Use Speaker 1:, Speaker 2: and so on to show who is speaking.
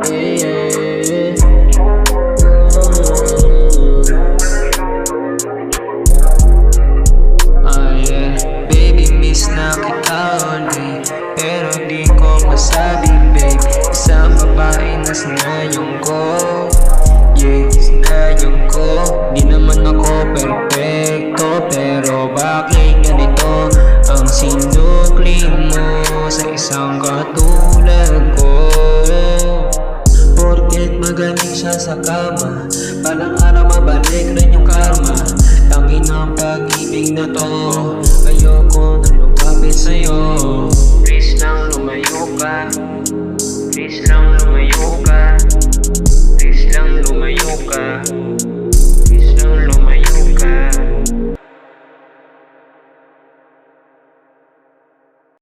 Speaker 1: Baby, miss na kita only, pero di ko masabi, babe. Isang babae na sinayong ko, yeah, sinayong ko. Di naman ako perfecto, pero bakit ganito ang sinukli mo sa isang katulad ko? Porket magaling siya sa kama, palang araw mabalik rin yung karma. Tangin ang pag-ibig na to, ayoko na lumapit sa'yo. Please lang lumayo ka, please lang lumayo